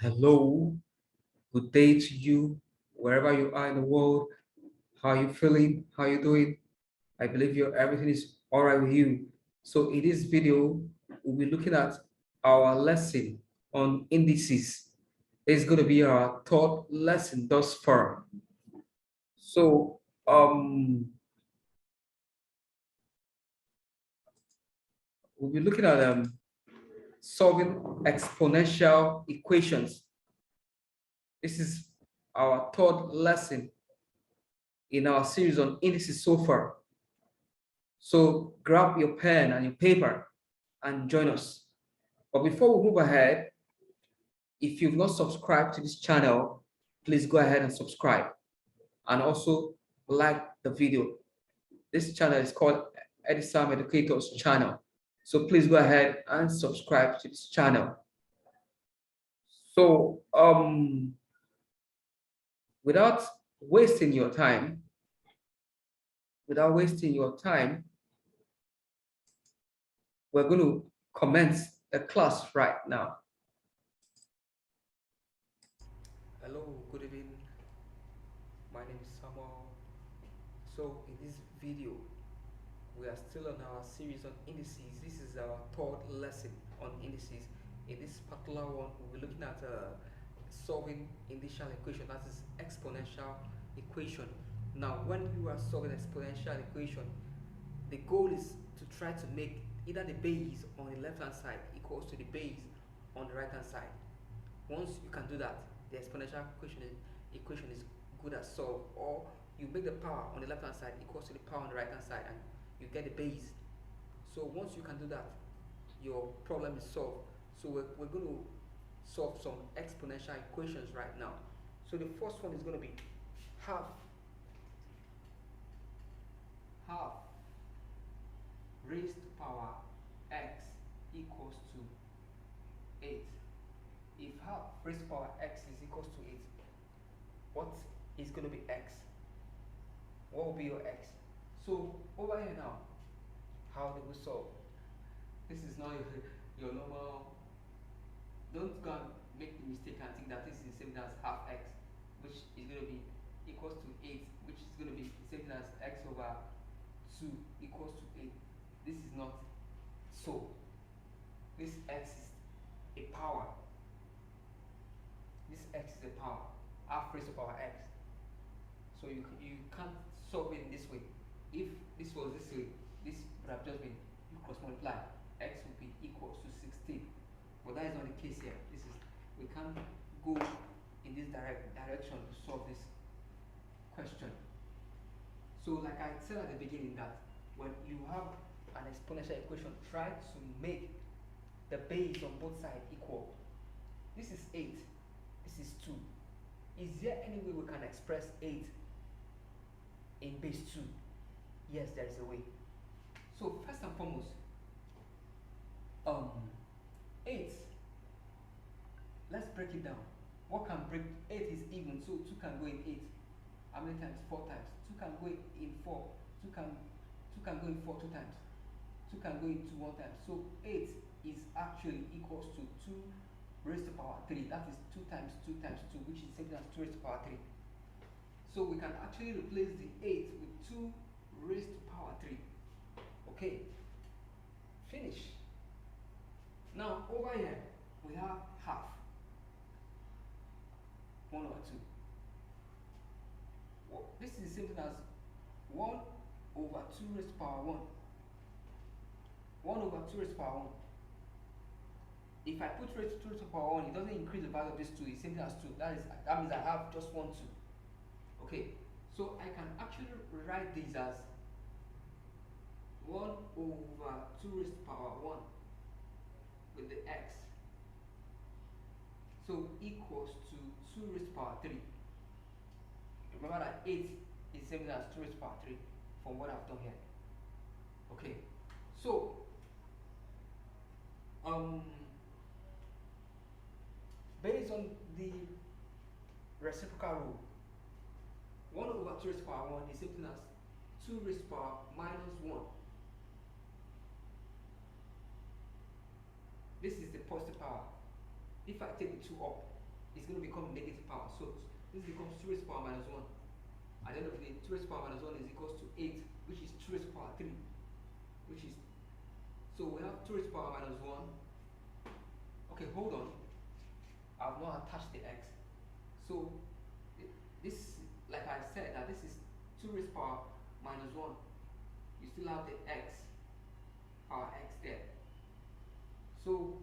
Hello, good day to you, wherever you are in the world. How are you feeling? How are you doing? I believe everything is all right with you. So in this video, we'll be looking at our lesson on indices. It's going to be our third lesson thus far. So we'll be looking at solving exponential equations. This is our third lesson in our series on indices so far. So grab your pen and your paper and join us. But before we move ahead, if you've not subscribed to this channel, please go ahead and subscribe and also like the video. This channel is called Edisam Educators channel. So please go ahead and subscribe to this channel. So without wasting your time, we're going to commence the class right now. Hello, good evening. My name is Samuel. So in this video, we are still on our series on indices. This is our third lesson on indices. In this particular one, we'll be looking at solving initial equation, that is exponential equation. Now, when you are solving exponential equation, the goal is to try to make either the base on the left hand side equals to the base on the right hand side. Once you can do that, the exponential equation is good as solved. Or you make the power on the left hand side equals to the power on the right hand side and you get the base. So once you can do that, your problem is solved. So we're going to solve some exponential equations right now. So the first one is going to be half raised to power x equals to 8. If half raised to power x is equals to 8, what is going to be x? What will be your x? So over here now, how do we solve? This is not your normal. Don't go and make the mistake and think that this is the same thing as half x, which is going to be equals to 8, which is going to be the same thing as x over 2 equals to 8. This is not so. This x is a power. This x is a power. Half raised to power x. So you can't solve it in this way. If this was this way, this would have just been you cross multiply. X would be equals to 16. But that is not the case here. We can't go in this direction to solve this question. So like I said at the beginning, that when you have an exponential equation, try to make the base on both sides equal. This is 8. This is 2. Is there any way we can express 8 in base 2? Yes, there is a way. So first and foremost, 8, let's break it down. What can break 8 is even, so 2 can go in 8. How many times? 4 times. 2 can go in 4. 2 can go in 4 2 times. 2 can go in 2 1 time. So 8 is actually equals to 2 raised to power 3. That is 2 times 2 times 2, which is the same as 2 raised to power 3. So we can actually replace the 8 with 2 raised to power 3. Okay. Finish. Now over here we have half. 1 over 2. This is the same thing as 1 over 2 raised to power 1. 1 over 2 raised to power 1. If I put raised to 2 raised to power 1, it doesn't increase the value of this 2. It's the same thing as 2. That means I have just 1 2. Okay, so I can actually write this as 1 over 2 raised to power 1 with the x. So equals to 2 raised to power 3. Remember that 8 is the same thing as 2 raised to power 3 from what I've done here. Okay, so based on the reciprocal rule, 1 over 2 raised to power 1 is the same thing as 2 raised to power minus 1. This is the positive power. If I take the 2 up, it's going to become negative power. So this becomes 2 raised to power minus 1. At the end of the day, 2 raised to power minus 1 is equals to 8, which is 2 raised to power 3, which is, so we have 2 raised to power minus 1. Okay, hold on. I've not attached the x. So this, like I said, that this is 2 raised to power minus 1. You still have the x, power x there. So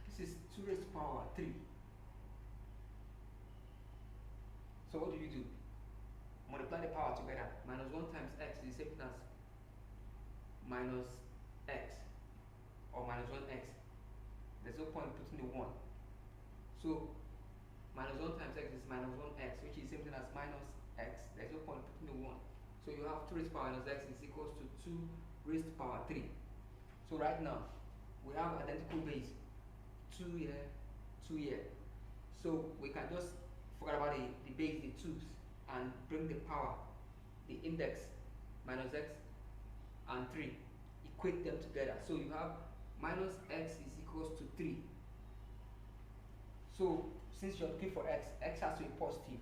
this is 2 raised to power 3. So what do? Multiply the power together. Minus 1 times x is the same as minus x, or minus 1x. There's no point putting the 1. So minus 1 times x is minus 1x, which is the same thing as minus x. There's no point putting the 1. So you have 2 raised to power minus x is equals to 2 raised to power 3. So right now, we have identical base. 2 here, 2 here. So we can just forget about the base, the 2's, and bring the power, the index, minus x, and 3. Equate them together. So you have minus x is equals to 3. So since you're looking for x, x has to be positive.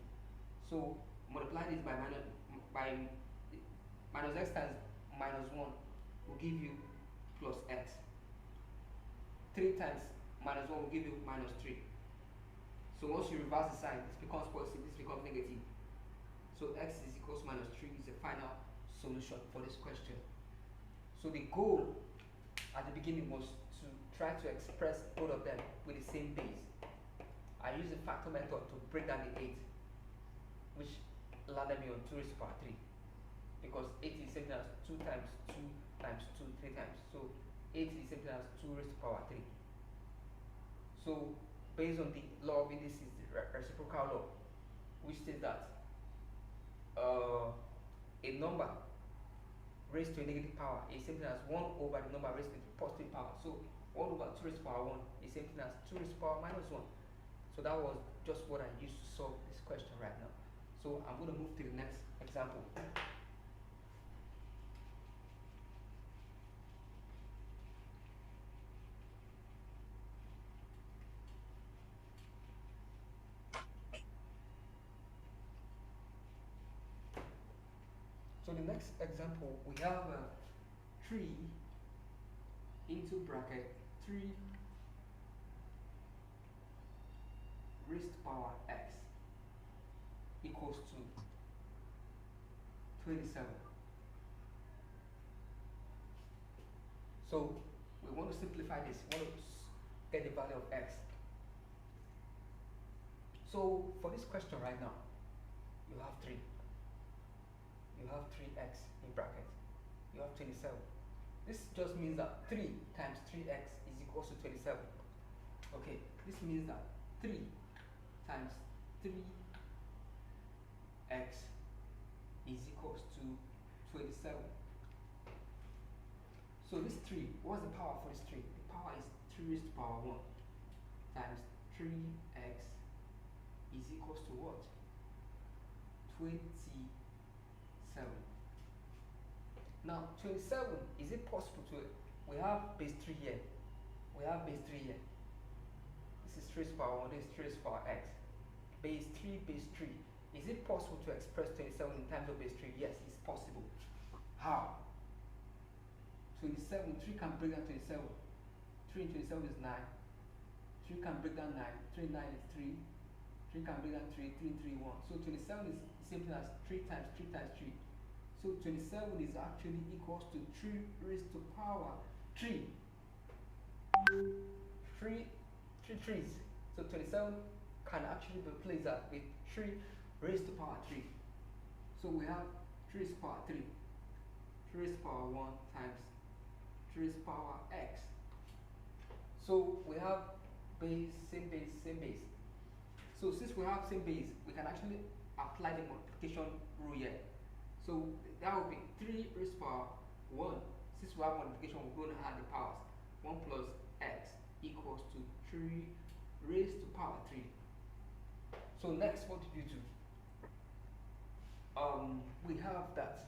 So multiply this by minus x times minus 1 will give you plus x. 3 times minus 1 will give you minus 3. So once you reverse the sign, this becomes positive, this becomes negative. So x is equals to minus 3 is the final solution for this question. So the goal at the beginning was to try to express both of them with the same base. I used the factor method to break down the 8, which landed me on 2 raised to power 3. Because 8 is the same thing as 2 times 2 times 2, 3 times. So 8 is the same thing as 2 raised to power 3. So based on the law of indices, the reciprocal law, which says that a number raised to a negative power is same thing as 1 over the number raised to a positive power. So 1 over 2 raised to power 1 is same thing as 2 raised to power minus 1. So that was just what I used to solve this question right now. So I'm going to move to the next example. So the next example, we have 3 into bracket 3 raised to power x equals to 27. So we want to simplify this. We want to get the value of x. So for this question right now, you have 3. You have 3x in bracket. You have 27. This just means that 3 times 3x is equals to 27. Okay, this means that 3 times 3x is equals to 27. So this 3, what's the power for this 3? The power is 3 raised to power 1 times 3x is equals to what? 27. Now 27, is it possible to, we have base 3 here. We have base 3 here. This is 3 raised to power 1, this is 3 raised to power x. Base 3, base 3. Is it possible to express 27 in terms of base 3? Yes, it's possible. How? 27, 3 can break down 27. 3 and 27 is 9. 3 can break down 9. 3 and 9 is 3. 3 can break down 3. 3 and 3, 1. So 27 is the same thing as 3 times 3 times 3. So 27 is actually equals to 3 raised to power 3. 3 threes. So 27 can actually be placed with 3 raised to power 3. So we have 3 raised to power 3. 3 raised to power 1 times 3 raised to power x. So we have base, same base, same base. So since we have same base, we can actually apply the multiplication rule here. So that will be 3 raised to power 1. Since we have multiplication, we're going to add the powers. 1 plus x equals to 3 raised to power 3. So next, what did you do? We have that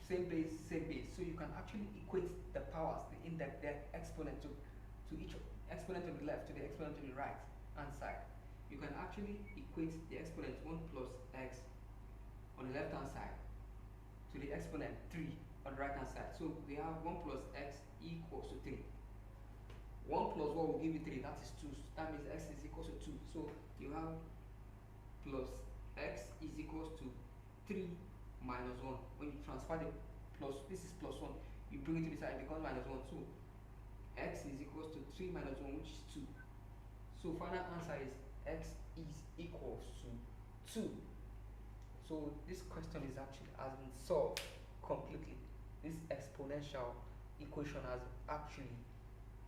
same base, same base. So you can actually equate the powers, the index, the exponent to to each exponent to the left to the exponent to the right hand side, you can actually equate the exponent 1 plus x on the left hand side to the exponent 3 on the right hand side. So we have 1 plus x equals to 3. 1 plus 1 will give you 3, that is 2. That means x is equal to 2. So you have plus x is equals to 3 minus 1. When you transfer the plus, this is plus 1, you bring it to the side, it becomes minus 1. So x is equals to 3 minus 1, which is 2. So final answer is x is equals to 2. So this question is actually has been solved completely. This exponential equation has actually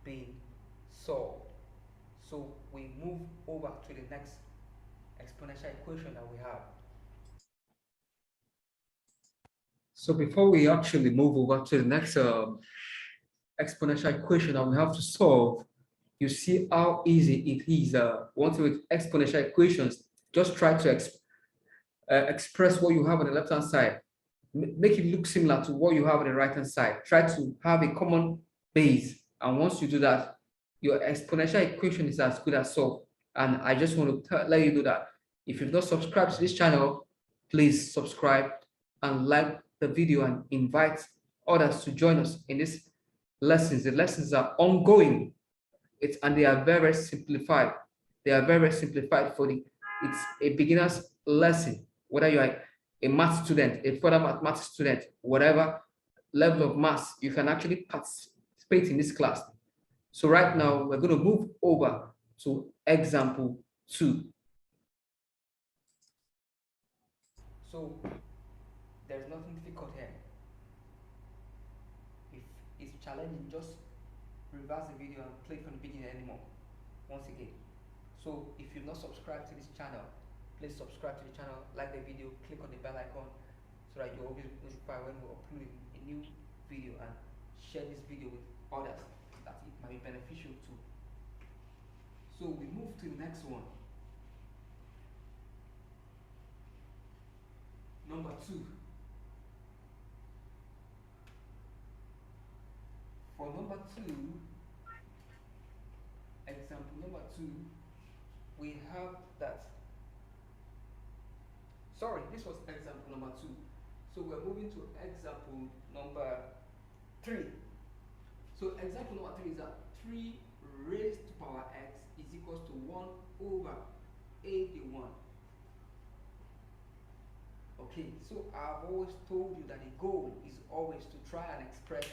been solved. So we move over to the next exponential equation that we have. So before we actually move over to the next exponential equation that we have to solve, you see how easy it is. Once with exponential equations, just try to express what you have on the left hand side. Make it look similar to what you have on the right hand side. Try to have a common base. And once you do that, your exponential equation is as good as solved. And I just want to let you know that if you've not subscribed to this channel, please subscribe and like the video and invite others to join us in these lessons. The lessons are ongoing. And they are very simplified. They are very simplified for it's a beginner's lesson. Whether you are a math student, a further mathematics student, whatever level of maths, you can actually participate in this class. So right now, we're going to move over to example 2. So there's nothing difficult here. If it's challenging, just reverse the video and play from the beginning anymore. Once again. So if you've not subscribed to this channel, please subscribe to the channel, like the video, click on the bell icon so that you're always notified when we upload a new video, and share this video with others that it might be beneficial to. So we move to the next one. Number 2. For number 2, example number 2, we have that. Sorry, this was example number 2. So we're moving to example number 3. So example number 3 is that 3 raised to power x is equals to 1 over 81. Okay, so I've always told you that the goal is always to try and express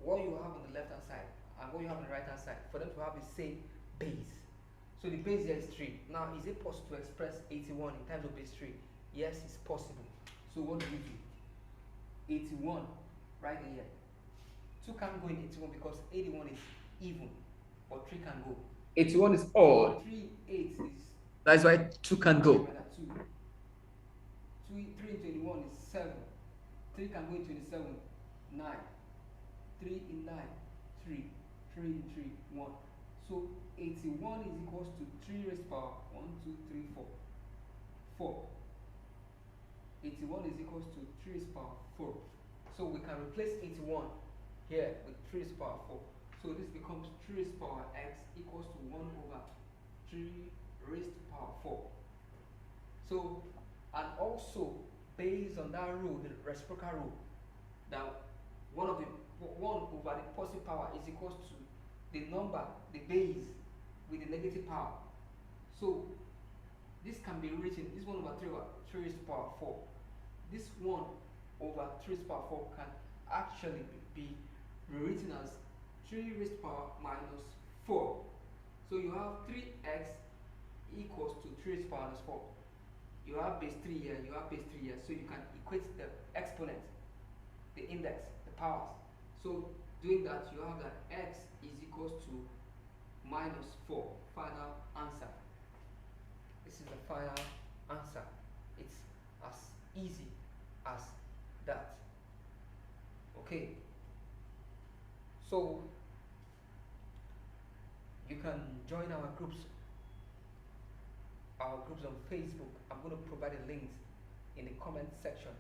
what you have on the left hand side and what you have on the right hand side for them to have the same base. So the base here is 3. Now, is it possible to express 81 in terms of base 3? Yes, it's possible. So what do we do? 81 right here. 2 can't go in 81 because 81 is even, but 3 can go. 81 is odd. 3, 8 is. That's why 2 can go. 3 into 81 is 7. 3 can go into 27. 9. 3 in 9. 3. 3 in 3. 1. So 81 is equals to 3 raised to power 1, 2, 3, 4. 4. 81 is equals to 3 raised to power 4. So we can replace 81 here with 3 raised to power 4. So this becomes 3 raised to power x equals to 1 over 3 raised to power 4. So, and also based on that rule, the reciprocal rule, that 1 over the positive power is equals to the number, the base with the negative power. So this can be written, this 1 over 3 raised to power 4. This 1 over 3 raised to power 4 can actually be rewritten as 3 raised to power minus 4. So you have 3x equals to 3 raised to power minus 4. You have base 3 here, you have base 3 here, so you can equate the exponent, the index, the powers. So doing that, you have that x is equals to minus 4. Final answer. This is the final answer. It's as easy as that. Okay. So you can join our groups on Facebook. I'm going to provide the links in the comment section,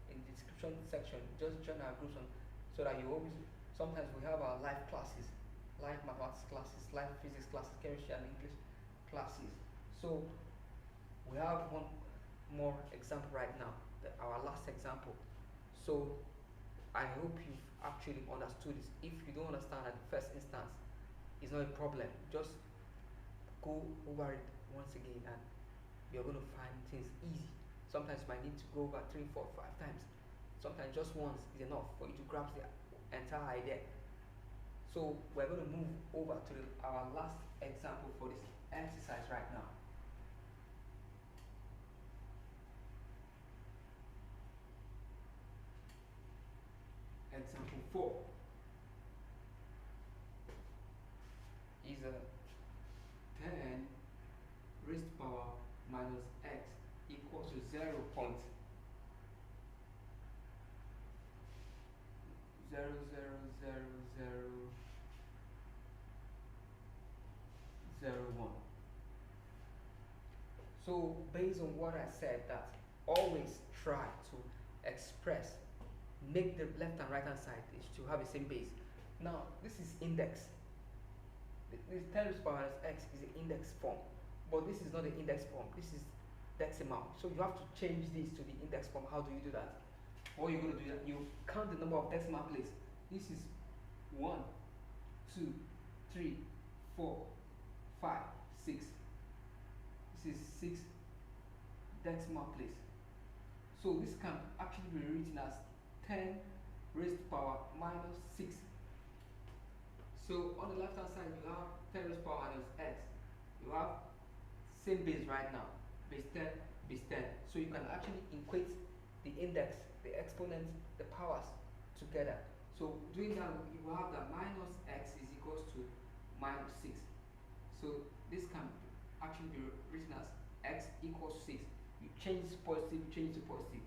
in the description section. Just join our groups so that you always, sometimes we have our live classes live mathematics classes, live physics classes, chemistry and English classes. So we have one more example right now, our last example. So I hope you've actually understood this. If you don't understand at the first instance, it's not a problem. Just go over it once again and you're going to find things easy. Sometimes you might need to go over 3, 4, 5 times. Sometimes just once is enough for you to grasp the entire idea. So we're going to move over to our last example for this exercise right now. Example 4 is a 10 raised power minus x equals to 0.000001. So based on what I said, that always try to express, make the left and right hand side is to have the same base. Now this is index. This 10 raised power minus x is the index form, but this is not the index form. This is decimal. So you have to change this to the index form. How do you do that? What you're going to do that you count the number of decimal places. This is 1, 2, 3, 4, 5, 6. This is 6 decimal place. So this can actually be written as 10 raised power minus 6. So on the left hand side you have 10 raised power minus x. You have same base right now, base 10, base 10. So you can actually equate the index, the exponent, the powers together. So doing that, you will have that minus x is equals to minus 6. So this can actually be written as x equals 6. You change this positive, change to positive.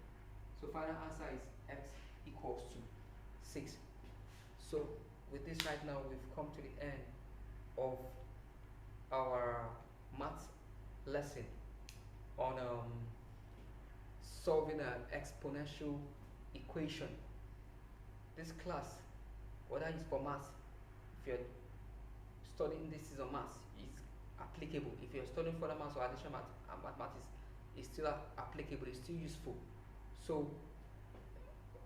So final answer is x equals to 6. So with this right now, we've come to the end of our math lesson on solving an exponential equation. This class, whether it's for maths, if you're studying indices or maths, is applicable. If you're studying further maths or additional mathematics, it's still applicable, it's still useful. So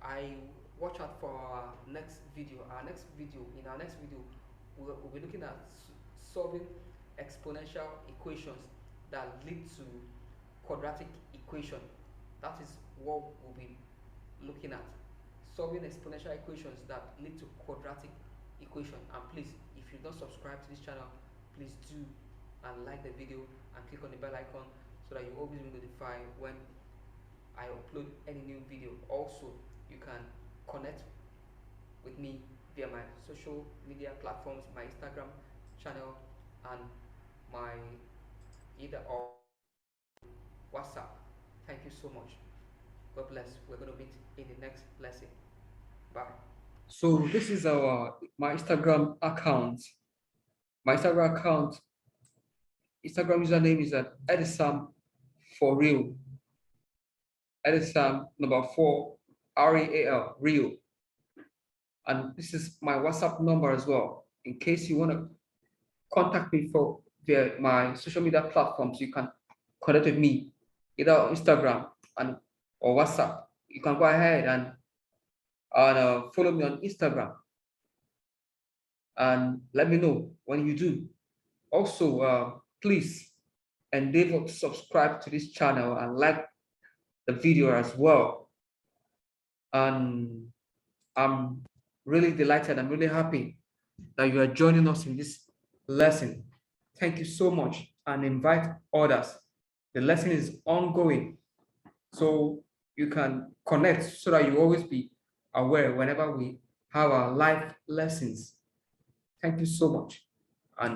I watch out for our next video. In our next video, we'll be looking at solving exponential equations that lead to quadratic equation. That is what we'll be looking at. Solving exponential equations that lead to quadratic equation. And please, if you don't subscribe to this channel, please do and like the video and click on the bell icon so that you always be notified when I upload any new video. Also, you can connect with me via my social media platforms, my Instagram channel and my either or WhatsApp. Thank you so much. God bless. We're going to meet in the next lesson. Bye. So this is my Instagram account. My Instagram username is at Edisam for real. Edisam number 4 REAL real. And this is my WhatsApp number as well. In case you want to contact me via my social media platforms, you can connect with me either on Instagram or WhatsApp. You can go ahead and follow me on Instagram and let me know when you do. Also, please endeavor to subscribe to this channel and like the video as well. And I'm really delighted, I'm really happy that you are joining us in this lesson. Thank you so much and invite others. The lesson is ongoing, so you can connect so that you always be aware whenever we have our live lessons. Thank you so much.